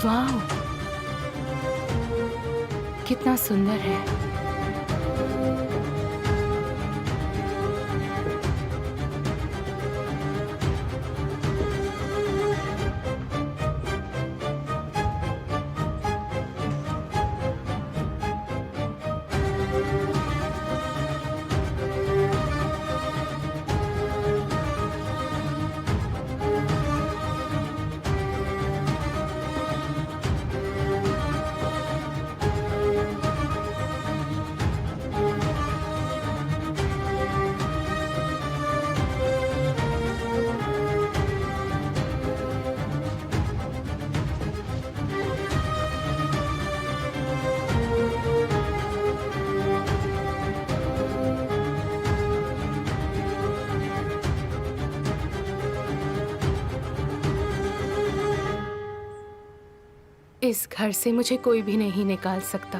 वाह, कितना सुंदर है। इस घर से मुझे कोई भी नहीं निकाल सकता।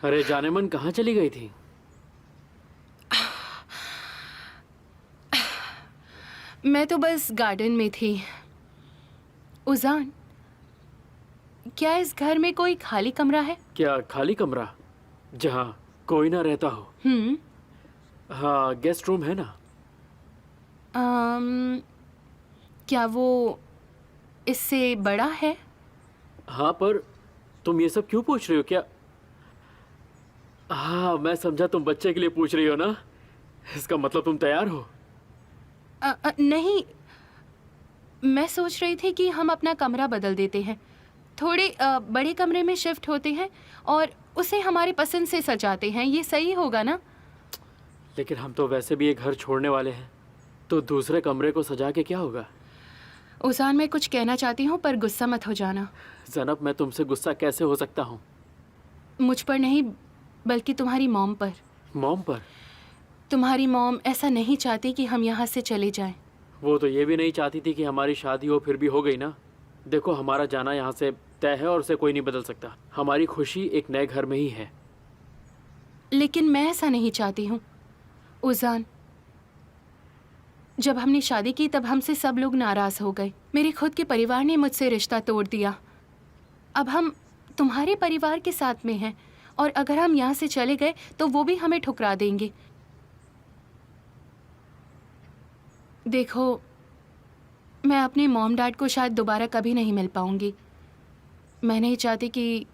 अरे जानेमन, कहाँ चली गई थी? मैं तो बस गार्डन में थी। उजान, क्या इस घर में कोई खाली कमरा है? क्या खाली कमरा जहाँ कोई ना रहता हो? हाँ, गेस्ट रूम है ना। क्या वो इससे बड़ा है? हाँ, पर तुम ये सब क्यों पूछ रही हो? क्या? हाँ, मैं समझा तुम बच्चे के लिए पूछ रही हो ना। इसका मतलब तुम तैयार हो? नहीं, मैं सोच रही थी कि हम अपना कमरा बदल देते हैं, थोड़े बड़े कमरे में शिफ्ट होते हैं और उसे हमारे पसंद से सजाते हैं। ये सही होगा ना? लेकिन हम तो वैसे भी ये घर छोड़ने वाले हैं, तो दूसरे कमरे को सजा के क्या होगा? उजान, मैं कुछ कहना चाहती हूँ पर गुस्सा मत हो जाना। ज़नब, मैं तुमसे गुस्सा कैसे हो सकता हूँ? मुझ पर नहीं, बल्कि तुम्हारी मॉम पर। मॉम पर? तुम्हारी मॉम ऐसा नहीं चाहती कि हम यहाँ से चले जाएं। वो तो ये भी नहीं चाहती थी कि हमारी शादी हो, फिर भी हो गई ना। देखो, हमारा जाना यहाँ से तय है और उसे कोई नहीं बदल सकता। हमारी खुशी एक नए घर में ही है। लेकिन मैं ऐसा नहीं चाहती हूँ उजान। जब हमने शादी की तब हमसे सब लोग नाराज हो गए। मेरे खुद के परिवार ने मुझसे रिश्ता तोड़ दिया। अब हम तुम्हारे परिवार के साथ में हैं और अगर हम यहाँ से चले गए तो वो भी हमें ठुकरा देंगे। देखो, मैं अपने मॉम डैड को शायद दोबारा कभी नहीं मिल पाऊंगी। मैं नहीं चाहती कि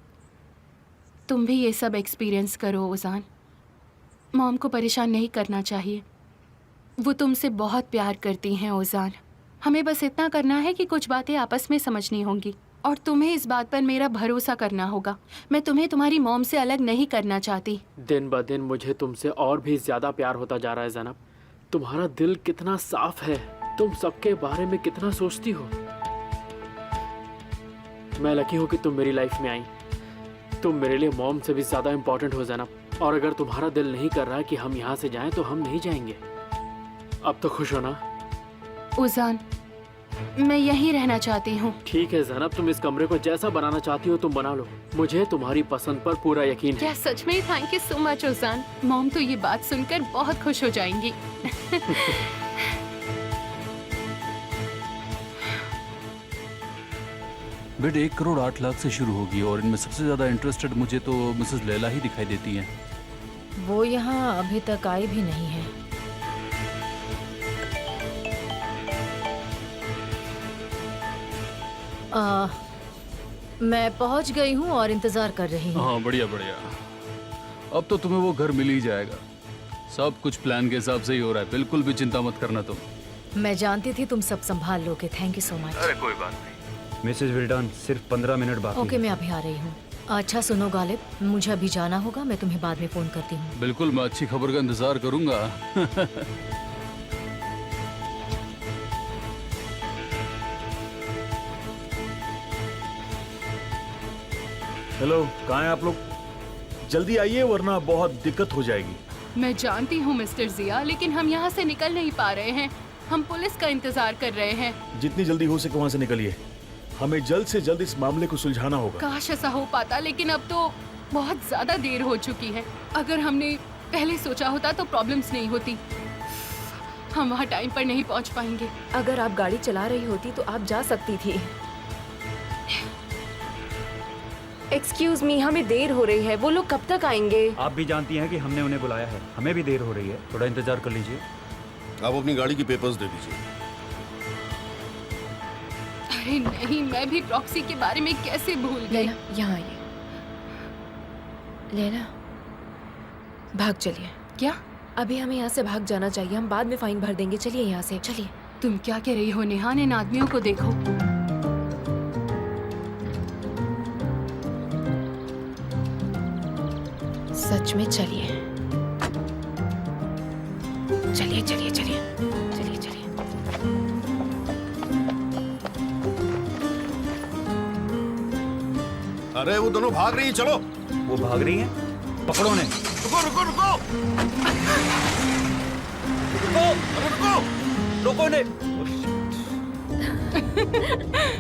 तुम भी ये सब एक्सपीरियंस करो उजान। मॉम को परेशान नहीं करना चाहिए। वो तुमसे बहुत प्यार करती हैं उजान। हमें बस इतना करना है कि कुछ बातें आपस में समझनी होंगी और तुम्हें इस बात पर मेरा भरोसा करना होगा। मैं तुम्हें तुम्हारी मॉम से अलग नहीं करना चाहती। दिन ब दिन मुझे तुमसे और भी ज्यादा प्यार होता जा रहा है ज़नब। तुम्हारा दिल कितना साफ है, तुम सबके बारे में कितना सोचती हो। मैं लकी हूँ कि तुम मेरी लाइफ में आई। तुम मेरे लिए मॉम से भी ज्यादा इम्पोर्टेंट हो ज़नब। और अगर तुम्हारा दिल नहीं कर रहा है कि हम यहाँ से जाएं तो हम नहीं जाएंगे। अब तो खुश हो ना? उजान, मैं यहीं रहना चाहती हूँ। ठीक है ज़नब, तुम इस कमरे को जैसा बनाना चाहती हो तुम बना लो। मुझे तुम्हारी पसंद पर पूरा यकीन है। क्या सच में? थैंक यू सो मच उजान। मॉम तो ये बात सुनकर बहुत खुश हो जाएंगी। बेट 1,08,00,000 से शुरू होगी और इनमें सबसे ज़्यादा इंटरेस्टेड मुझे तो मिसेस लैला ही दिखाई देती हैं। वो यहाँ अभी तक आई भी नहीं है। मैं पहुँच गई हूँ और इंतज़ार कर रही हूँ। हाँ, बढ़िया बढ़िया। अब तो तुम्हें वो घर मिल ही जाएगा। सब कुछ प्लान के हिसाब से ही हो रहा है, बिल्कुल भी चिंता मत करना तुम। मैं जानती थी तुम सब संभाल लोगे। Thank you so much. अरे कोई बात नहीं। मिसेज विल्डन, सिर्फ 15 मिनट बाकी ओके, मैं अभी आ रही हूँ। अच्छा सुनो गालिब, मुझे अभी जाना होगा। मैं तुम्हें बाद में फ़ोन करती हूँ। बिल्कुल, मैं अच्छी खबर का इंतजार करूंगा। हेलो, कहाँ हैं आप लोग? जल्दी आइए वरना बहुत दिक्कत हो जाएगी। मैं जानती हूँ मिस्टर जिया, लेकिन हम यहाँ से निकल नहीं पा रहे हैं। हम पुलिस का इंतजार कर रहे हैं। जितनी जल्दी हो सके वहाँ से निकलिए। हमें जल्द से जल्द इस मामले को सुलझाना होगा। काश ऐसा हो पाता, लेकिन अब तो बहुत ज्यादा देर हो चुकी है। अगर हमने पहले सोचा होता तो प्रॉब्लम्स नहीं होती। हम वहाँ टाइम पर नहीं पहुँच पाएंगे। अगर आप गाड़ी चला रही होती तो आप जा सकती थी। एक्सक्यूज मी, हमें देर हो रही है। वो लोग कब तक आएंगे? आप भी जानती हैं कि हमने उन्हें बुलाया है, हमें भी देर हो रही है, थोड़ा इंतजार कर लीजिए। आप अपनी गाड़ी की पेपर्स दे दीजिए। अरे नहीं, मैं भी प्रॉक्सी के बारे में कैसे भूल गई। लेना, यहाँ आइए। लेना, भाग चलिए। क्या? अभी हमें यहाँ से भाग जाना चाहिए, हम बाद में फाइन भर देंगे। चलिए यहाँ से, चलिए। तुम क्या कह रही हो नेहा? इन आदमियों को देखो। सच में चलिए, चलिए चलिए चलिए चलिए चलिए। अरे वो दोनों भाग रही है, चलो। वो भाग रही हैं, पकड़ो उन्हें। रुको रुको रुको रुको, अरे रुको। रोको उन्हें।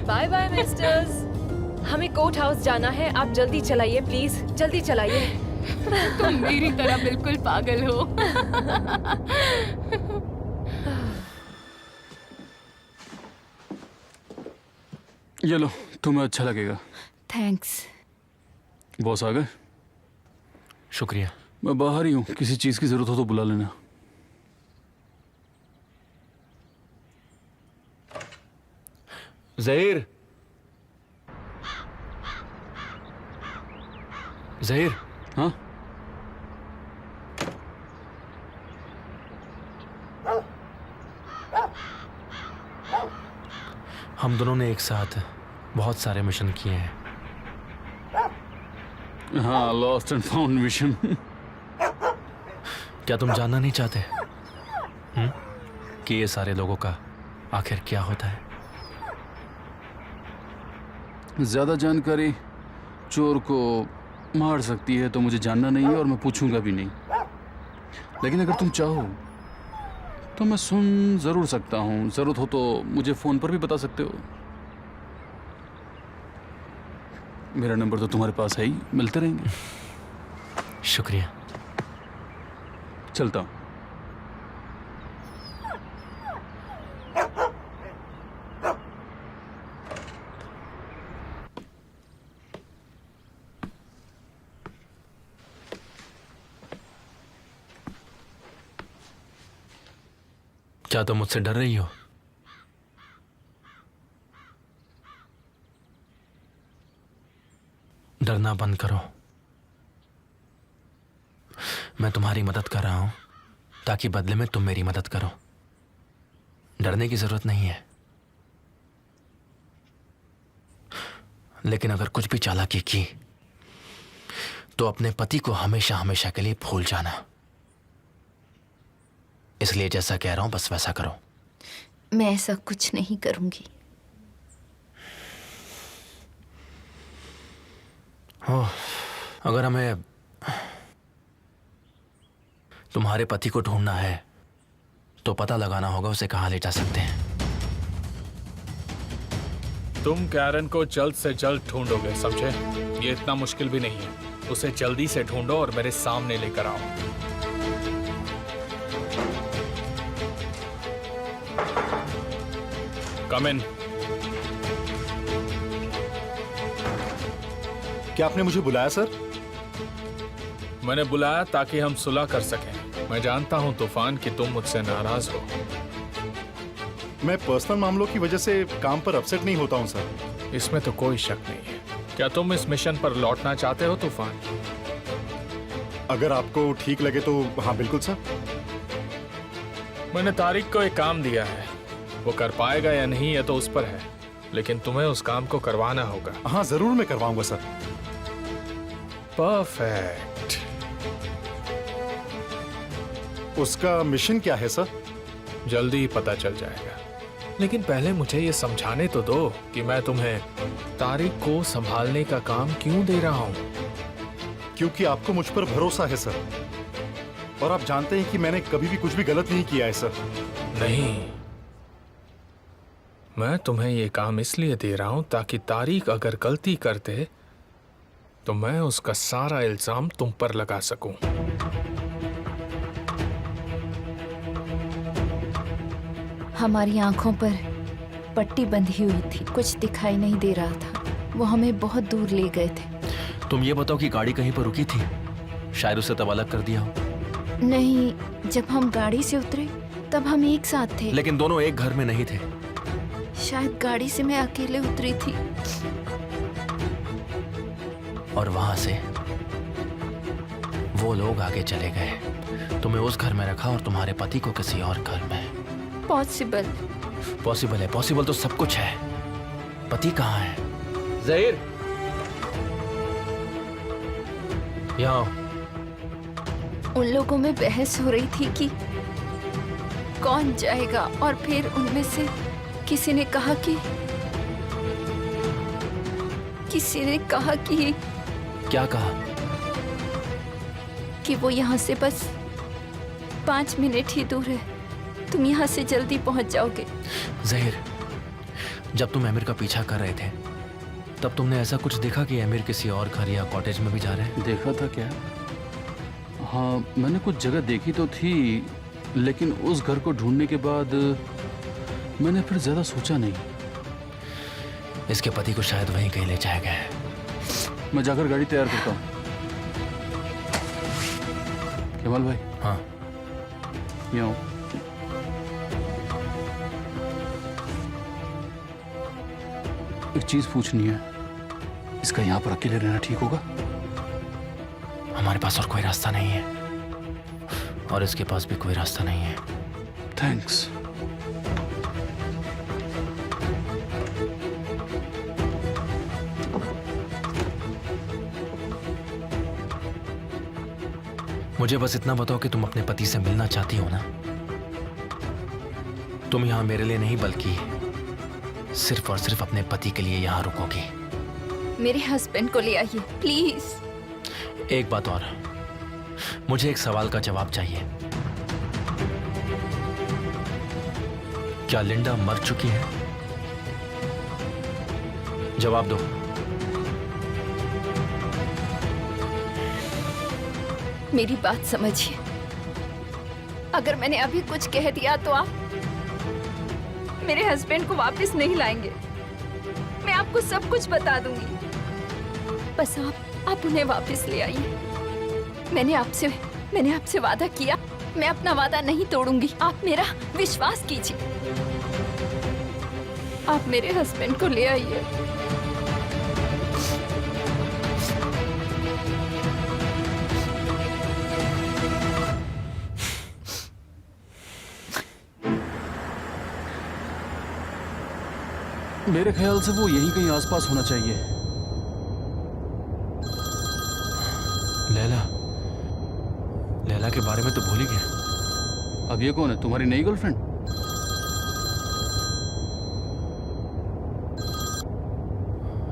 बाय बाय मिस्टर्स, हमें कोर्ट हाउस जाना है। आप जल्दी चलाइए प्लीज, जल्दी चलाइए। तुम मेरी तरह बिल्कुल पागल हो। ये लो, तुम्हें अच्छा लगेगा। थैंक्स। बॉस आ गए? शुक्रिया। मैं बाहर ही हूँ, किसी चीज़ की ज़रूरत हो तो बुला लेना। ज़हीर, ज़हीर। हाँ? हम दोनों ने एक साथ बहुत सारे मिशन किए हैं। हाँ, लॉस्ट एंड फाउंड मिशन। क्या तुम जानना नहीं चाहते कि ये सारे लोगों का आखिर क्या होता है? ज़्यादा जानकारी चोर को मार सकती है, तो मुझे जानना नहीं है और मैं पूछूंगा भी नहीं। लेकिन अगर तुम चाहो तो मैं सुन ज़रूर सकता हूँ। ज़रूरत हो तो मुझे फ़ोन पर भी बता सकते हो। मेरा नंबर तो तुम्हारे पास है ही, मिलते रहेंगे। शुक्रिया। चलता हूँ। क्या तुम मुझसे डर रही हो? डरना बंद करो। मैं तुम्हारी मदद कर रहा हूं ताकि बदले में तुम मेरी मदद करो। डरने की जरूरत नहीं है। लेकिन अगर कुछ भी चालाकी की तो अपने पति को हमेशा हमेशा के लिए भूल जाना। इसलिए जैसा कह रहा हूं बस वैसा करो। मैं ऐसा कुछ नहीं करूंगी। ओह, अगर हमें तुम्हारे पति को ढूंढना है तो पता लगाना होगा उसे कहां ले जा सकते हैं। तुम कैरन को जल्द से जल्द ढूंढोगे, समझे? ये इतना मुश्किल भी नहीं है। उसे जल्दी से ढूंढो और मेरे सामने लेकर आओ। कम इन। क्या आपने मुझे बुलाया सर? मैंने बुलाया ताकि हम सुलह कर सकें। मैं जानता हूं तूफान कि तुम मुझसे नाराज हो। मैं पर्सनल मामलों की वजह से काम पर अपसेट नहीं होता हूं सर। इसमें तो कोई शक नहीं है। क्या तुम इस मिशन पर लौटना चाहते हो तूफान? अगर आपको ठीक लगे तो हाँ बिल्कुल सर। मैंने तारिक को एक काम दिया है, वो कर पाएगा या नहीं ये तो उस पर है, लेकिन तुम्हें उस काम को करवाना होगा। हाँ जरूर मैं करवाऊंगा सर। परफेक्ट। उसका मिशन क्या है सर? जल्दी ही पता चल जाएगा, लेकिन पहले मुझे ये समझाने तो दो कि मैं तुम्हें तारिक को संभालने का काम क्यों दे रहा हूं। क्योंकि आपको मुझ पर भरोसा है सर, और आप जानते हैं कि मैंने कभी भी कुछ भी गलत नहीं किया है सर। नहीं, मैं तुम्हें ये काम इसलिए दे रहा हूं ताकि तारिक अगर गलती करते तो मैं उसका सारा इल्जाम तुम पर लगा सकूं। हमारी आंखों पर पट्टी बंधी हुई थी, कुछ दिखाई नहीं दे रहा था। वो हमें बहुत दूर ले गए थे। तुम ये बताओ कि गाड़ी कहीं पर रुकी थी? शायद उसे तब अलग कर दिया हो। नहीं, जब हम गाड़ी से उतरे तब हम एक साथ थे। लेकिन दोनों एक घर में नहीं थे। शायद गाड़ी से मैं अकेले उतरी थी। और वहां से वो लोग आगे चले गए, तुम्हें उस घर में रखा और तुम्हारे पति को किसी और घर में। पॉसिबल पॉसिबल है? पॉसिबल तो सब कुछ है। पति कहाँ है? जहीर, यहाँ उन लोगों में बहस हो रही थी कि कौन जाएगा, और फिर उनमें से किसी ने कहा कि क्या कहा? कि वो यहाँ से बस 5 मिनट ही दूर है, तुम यहाँ से जल्दी पहुँच जाओगे। जहीर, जब तुम अमीर का पीछा कर रहे थे तब तुमने ऐसा कुछ देखा कि अमीर किसी और घर या कॉटेज में भी जा रहे हैं? देखा था क्या? हाँ, मैंने कुछ जगह देखी तो थी, लेकिन उस घर को ढूंढने के बाद मैंने फिर ज्यादा सोचा नहीं। इसके पति को शायद वहीं कहीं ले जाया गया है। मैं जाकर गाड़ी तैयार करता हूँ। केवल भाई। हाँ, यहाँ आओ। एक चीज पूछनी है, इसका यहाँ पर अकेले रहना ठीक होगा? हमारे पास और कोई रास्ता नहीं है, और इसके पास भी कोई रास्ता नहीं है। थैंक्स। मुझे बस इतना बताओ कि तुम अपने पति से मिलना चाहती हो ना? तुम यहाँ मेरे लिए नहीं बल्कि सिर्फ और सिर्फ अपने पति के लिए यहाँ रुकोगी। मेरे हस्बैंड को ले आइए प्लीज। एक बात और, मुझे एक सवाल का जवाब चाहिए। क्या लिंडा मर चुकी है? जवाब दो। मेरी बात समझिए, अगर मैंने अभी कुछ कह दिया तो आप मेरे हस्बैंड को वापस नहीं लाएंगे। मैं आपको सब कुछ बता दूंगी, बस आप उन्हें वापस ले आइए। मैंने आपसे वादा किया, मैं अपना वादा नहीं तोड़ूंगी। आप मेरा विश्वास कीजिए। आप मेरे हस्बैंड को ले आइए। मेरे ख्याल से वो यहीं कहीं आसपास होना चाहिए। लैला के बारे में तो भूल ही गया। अब ये कौन है? तुम्हारी नई गर्लफ्रेंड?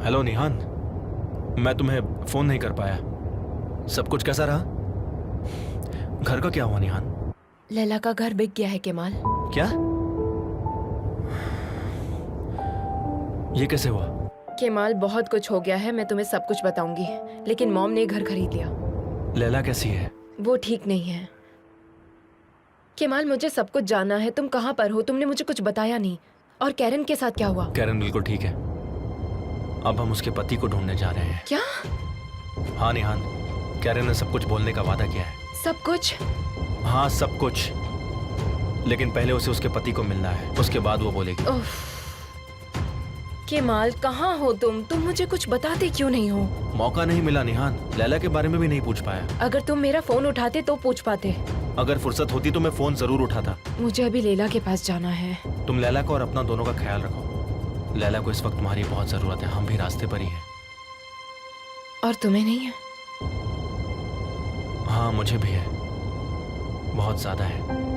हेलो निहान, मैं तुम्हें फोन नहीं कर पाया। सब कुछ कैसा रहा? घर का क्या हुआ निहान? लैला का घर बिक गया है केमाल। क्या? ये कैसे हुआ? केमाल, बहुत कुछ हो गया है, मैं तुम्हें सब कुछ बताऊंगी, लेकिन मॉम ने घर खरीद लिया। लैला कैसी है? वो ठीक नहीं है। केमाल, मुझे सब कुछ जानना है। तुम कहाँ पर हो? तुमने मुझे कुछ बताया नहीं। और कैरन के साथ क्या हुआ? कैरन बिल्कुल ठीक है। अब हम उसके पति को ढूंढने जा रहे हैं। क्या? हाँ निहान, कैरन ने सब कुछ बोलने का वादा किया है। सब कुछ? हाँ सब कुछ, लेकिन पहले उसे उसके पति को मिलना है, उसके बाद वो बोलेगी। उफ। केमाल, कहाँ हो तुम मुझे कुछ बताते क्यों नहीं हो? मौका नहीं मिला निहान, लैला के बारे में भी नहीं पूछ पाया। अगर तुम मेरा फोन उठाते तो पूछ पाते। अगर फुर्सत होती तो मैं फोन जरूर उठाता। मुझे अभी लैला के पास जाना है। तुम लैला को और अपना दोनों का ख्याल रखो। लैला को इस वक्त तुम्हारी बहुत जरूरत है, हम भी रास्ते पर ही हैं। और तुम्हें नहीं है? हाँ मुझे भी है, बहुत ज्यादा है।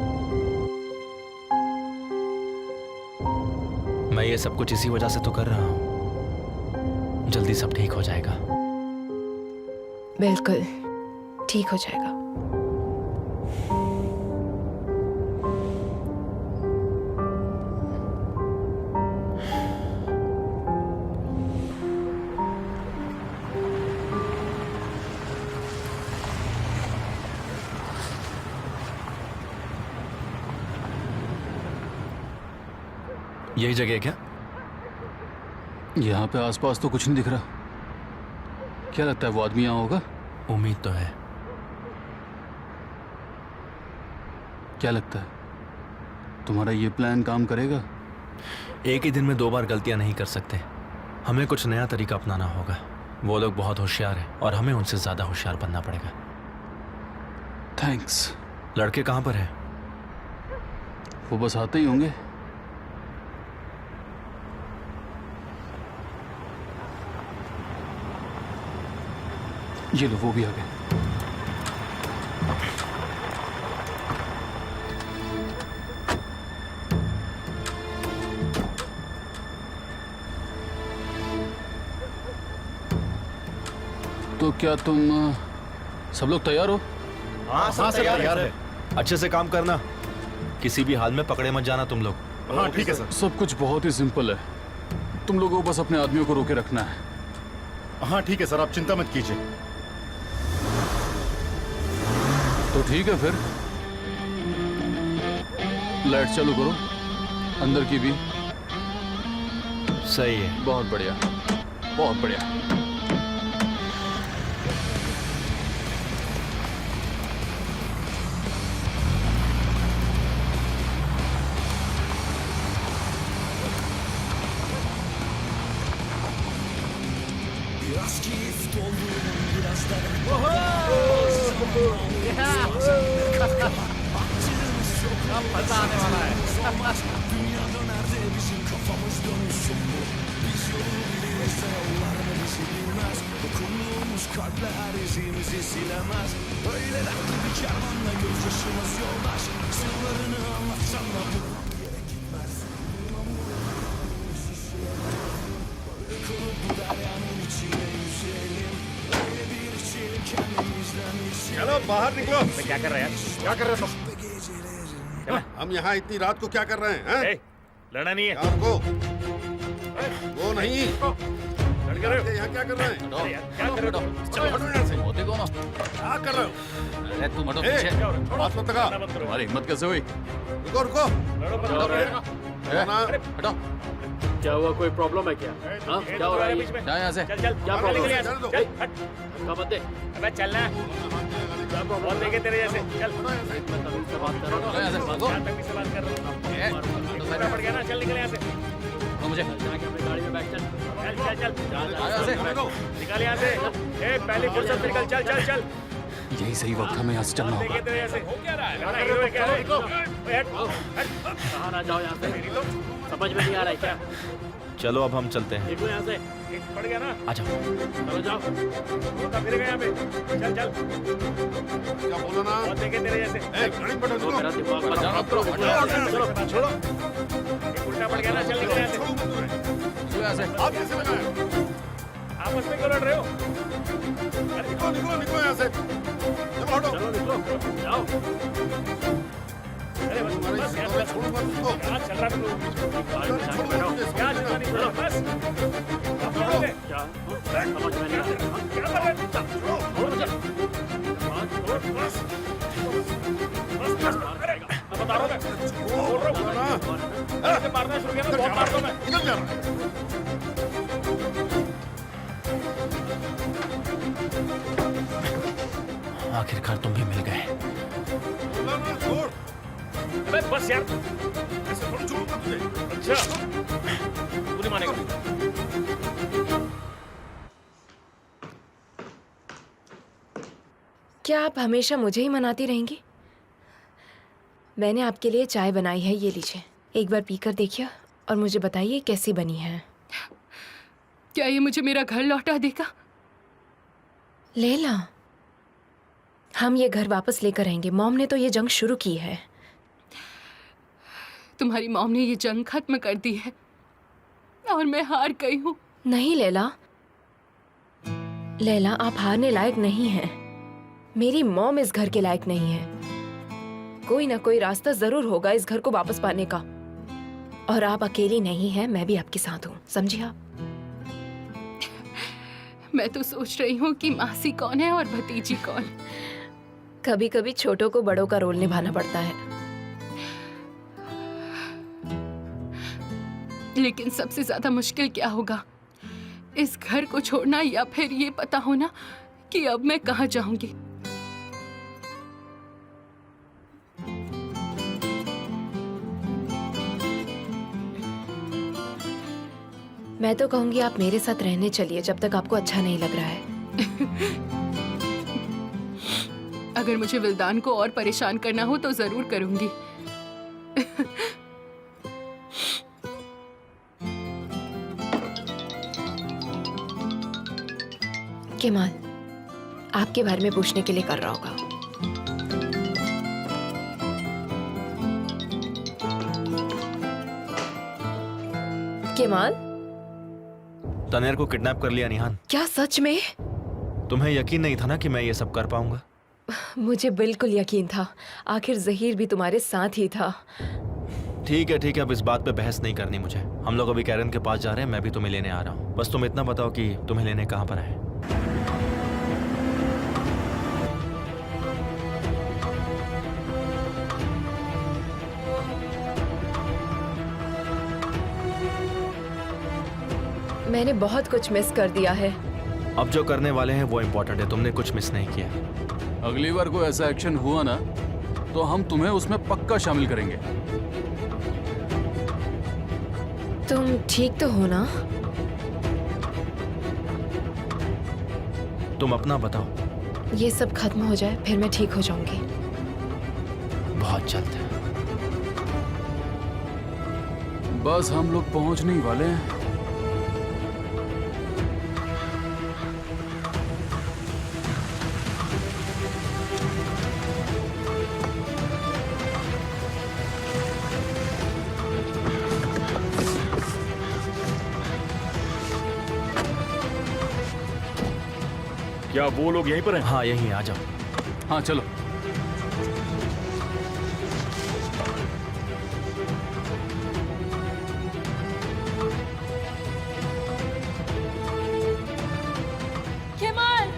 मैं ये सब कुछ इसी वजह से तो कर रहा हूँ। जल्दी सब ठीक हो जाएगा। बिल्कुल ठीक हो जाएगा। यही जगह है क्या? यहाँ पे आसपास तो कुछ नहीं दिख रहा। क्या लगता है वो आदमी यहाँ होगा? उम्मीद तो है। क्या लगता है तुम्हारा ये प्लान काम करेगा? एक ही दिन में 2 बार गलतियां नहीं कर सकते। हमें कुछ नया तरीका अपनाना होगा। वो लोग बहुत होशियार हैं और हमें उनसे ज्यादा होशियार बनना पड़ेगा। थैंक्स। लड़के कहाँ पर हैं? वो बस आते ही होंगे। ये लो, वो भी आ गए। तो क्या तुम सब लोग तैयार हो? हाँ सर, तैयार है। अच्छे से काम करना, किसी भी हाल में पकड़े मत जाना तुम लोग। हाँ ठीक है सर। सब कुछ बहुत ही सिंपल है। तुम लोगों को बस अपने आदमियों को रोके रखना है। हाँ ठीक है सर, आप चिंता मत कीजिए। तो ठीक है फिर, लाइट चालू करो, अंदर की भी। सही है। बहुत बढ़िया, बहुत बढ़िया। चलो बाहर निकलो। क्या कर रहे हैं? क्या कर रहे हो तुम? हम यहाँ इतनी रात को क्या कर रहे हैं? ए, लड़ना नहीं है। यहाँ रुको। वो नहीं, लड़ रहे हो? यहाँ क्या कर रहे हैं? क्या कर रहे हो? चलो हटो यहाँ से। होते कौन हो? क्या कर रहे हो? अरे तुम हटो ए, पीछे। हाथ मत लगा। तुम्हारी हिम्मत कैसे हुई? रुको रुको। हटो। क्या हुआ? कोई प्रॉब्लम है क्या? हाँ, क्या हो रहा है? बीच में? जा यहाँ से। चल चल, क्या बाहर प्रॉब्लम निकल है? यहाँ से। चल, चल, हट। क्या मत दे। अबे चलना। बहुत देखे तेरे जैसे। चल। मैं तभी से बात कर रहा हूँ। यहाँ से भागो। यहाँ तक भी से बात कर रहा हूँ। पूरा पड़ गया ना, चल निकल यहाँ से। तो मुझे जाके अपनी गाड़ी में बैठ चल। चल चल चल। यहाँ से। निकाल यहाँ से। ए, पहली फुर्सत निकल, चल चल चल। यही सही वक्त हमें यहाँ से चलना देखे होगा। तेरे जैसे। हो क्या रहा है? हीरो है क्या? ओए, हट, हट। कहाँ ना जाओ यहाँ से। मेरी तो समझ में नहीं आ रहा है क्या? चलो अब हम चलते हैं। देखो यहाँ से। एक पड़ गया ना। आ जाओ। चलो जाओ। होता फिरेगा यहाँ पे। चल चल। क्या बोला ना? बहुत देखे तेरे जैसे। ए, गाड़ी पर तो मेरा रुको। दिमाग बचा। चलो, चलो छोड़ो। एक उल्टा पड़ गया ना, चल निकल यहाँ से। चलो यहाँ से। आप कैसे लगाए? आपस में क्यों लड़ रहे हो? निकलो निकलो निकलो यहाँ से। चलो हटो। चलो निकलो, जाओ। अरे बस तुम्हारे बस, इस बस, दौरे बस। छोड़ूंगा तुमको। क्या चल रहा है तुम? गाड़ी में जाके बैठो। क्या चल रहा है? चलो, बस। अब छोड़ो दे। क्या? समझ में नहीं आ रहा। क्या कर रहे हो? छोड़ो मुझे। बस। बस बस। अरे, मैं बता रहा हूँ मैं। बोल रहा हूँ ना। ऐसे मारना शुरू किया ना, बहुत मारता हूँ मैं। निकल जा रहा है। आखिरकार तुम भी मिल गए। बोला ना, छोड़। अबे बस यार। ऐसे थोड़ी छोड़ूंगा तुझे। अच्छा। तू नहीं मानेगा। क्या आप हमेशा मुझे ही मनाती रहेंगी? मैंने आपके लिए चाय बनाई है, ये लीजिए। एक बार पीकर देखिए और मुझे बताइए कैसी बनी है। क्या ये मुझे मेरा घर लौटा देगा? लैला, हम ये घर वापस लेकर आएंगे। मॉम ने तो ये जंग शुरू की है। तुम्हारी मॉम ने ये जंग खत्म कर दी है और मैं हार गई हूँ। नहीं लैला, लैला आप हारने लायक नहीं हैं। मेरी मॉम इस घर के लायक नहीं है। कोई ना कोई रास्ता जरूर होगा इस घर को वापस पाने का। और आप अकेली नहीं हैं, मैं भी आपके साथ हूँ, समझी आप? मैं तो सोच रही हूँ कि मासी कौन है और भतीजी कौन। कभी कभी छोटों को बड़ों का रोल निभाना पड़ता है। लेकिन सबसे ज्यादा मुश्किल क्या होगा, इस घर को छोड़ना या फिर ये पता होना कि अब मैं कहाँ जाऊंगी। मैं तो कहूंगी आप मेरे साथ रहने चलिए जब तक आपको अच्छा नहीं लग रहा है। अगर मुझे विल्दान को और परेशान करना हो तो जरूर करूंगी। केमाल आपके बारे में पूछने के लिए कर रहा होगा। केमाल, तनेर को किडनैप कर लिया निहान। क्या सच में? तुम्हें यकीन नहीं था ना कि मैं ये सब कर पाऊंगा? मुझे बिल्कुल यकीन था, आखिर जहीर भी तुम्हारे साथ ही था। ठीक है, अब इस बात पे बहस नहीं करनी मुझे। हम लोग अभी कैरन के पास जा रहे हैं, मैं भी तुम्हें लेने आ रहा हूँ। बस तुम इतना बताओ कि तुम्हें लेने कहाँ पर आए। मैंने बहुत कुछ मिस कर दिया है। अब जो करने वाले हैं वो इम्पोर्टेंट है, तुमने कुछ मिस नहीं किया। अगली बार कोई ऐसा एक्शन हुआ ना तो हम तुम्हें उसमें पक्का शामिल करेंगे। तुम ठीक तो हो ना? तुम अपना बताओ। ये सब खत्म हो जाए फिर मैं ठीक हो जाऊंगी। बहुत जल्द। बस हम लोग पहुंचने ही वाले हैं। क्या वो लोग यहीं पर हैं? हाँ यहीं आ जाओ। हाँ चलो। केमाल,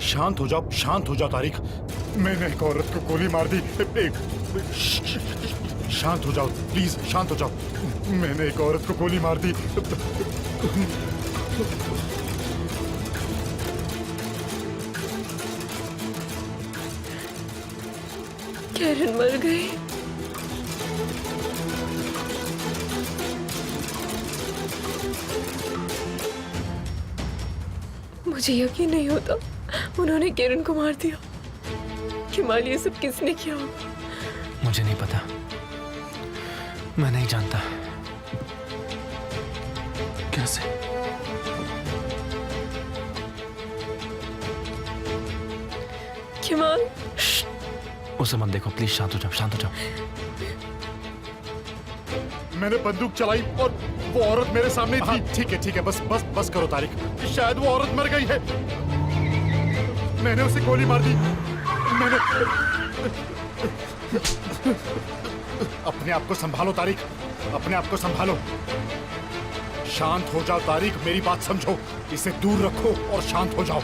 शांत हो जाओ तारिक। मैंने एक औरत को गोली मार दी। शांत हो जाओ प्लीज, शांत हो जाओ। मैंने एक औरत को गोली मार दी। कैरन मर गई। मुझे यकीन नहीं होता उन्होंने किरण को मार दिया। केमाल, ये सब किसने किया? मुझे नहीं पता, मैं नहीं जानता। कैसे? केमाल, उसे मत देखो प्लीज, शांत हो जाओ, शांत हो जाओ। मैंने बंदूक चलाई और वो औरत मेरे सामने थी। ठीक है, बस करो तारिक। शायद वो औरत मर गई है। मैंने उसे गोली मार दी। मैंने अपने आप को संभालो तारिक, अपने आप को संभालो। शांत हो जाओ तारिक, मेरी बात समझो। इसे दूर रखो और शांत हो जाओ।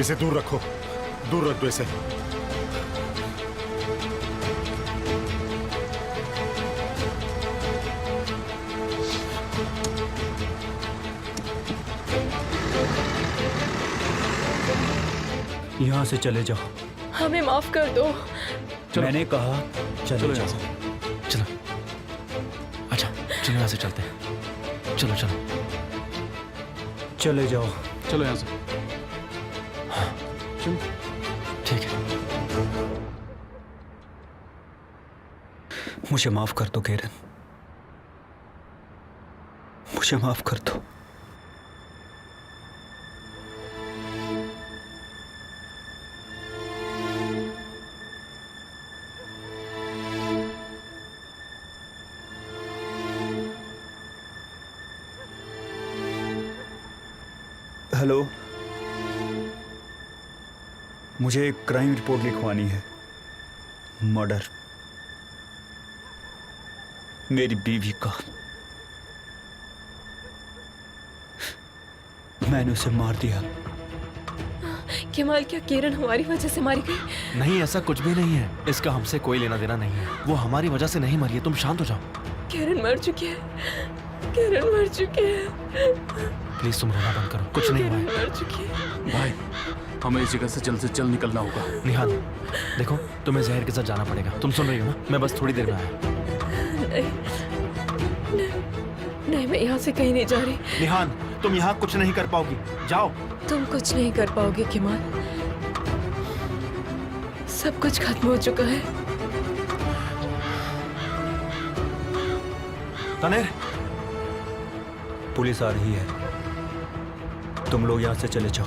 इसे दूर रखो, दूर रख दो इसे। यहाँ से चले जाओ। हमें माफ कर दो। मैंने कहा चले जाओ। चलो अच्छा, चलो यहाँ से चलते हैं। चलो चले जाओ। चलो यहाँ से। चलो ठीक है। मुझे माफ कर दो किरण, मुझे माफ कर दो। हेलो, मुझे एक क्राइम रिपोर्ट लिखवानी है। मर्डर, मेरी बीवी का। मैंने उसे मार दिया। केमाल, क्या किरण हमारी वजह से मारी गई? नहीं, ऐसा कुछ भी नहीं है। इसका हमसे कोई लेना देना नहीं है। वो हमारी वजह से नहीं मरी है। तुम शांत हो जाओ। किरण मर चुकी है। किरण मर चुकी है। प्लीज तुम रोना बंद करो। कुछ नहीं हुआ है। मर चुकी है। भाई, हमें इस जगह से जल्द निकलना होगा। निहाल, देखो तुम्हें जहर के साथ जाना पड़ेगा। तुम सुन रही हो ना? मैं बस थोड़ी देर में आया। नहीं, मैं यहाँ से कहीं नहीं जा रही। निहाल, तुम यहाँ कुछ नहीं कर पाओगी। जाओ। तुम कुछ नहीं कर पाओगे केमाल। सब कुछ खत्म हो चुका है। तनेर, पुलिस आ रही है। तुम लोग यहाँ से चले जाओ।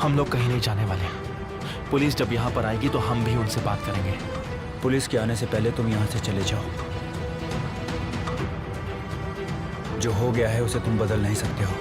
हम लोग कहीं नहीं जाने वाले। पुलिस जब यहाँ पर आएगी तो हम भी उनसे बात करेंगे। पुलिस के आने से पहले तुम यहाँ से चले जाओ। जो हो गया है उसे तुम बदल नहीं सकते हो।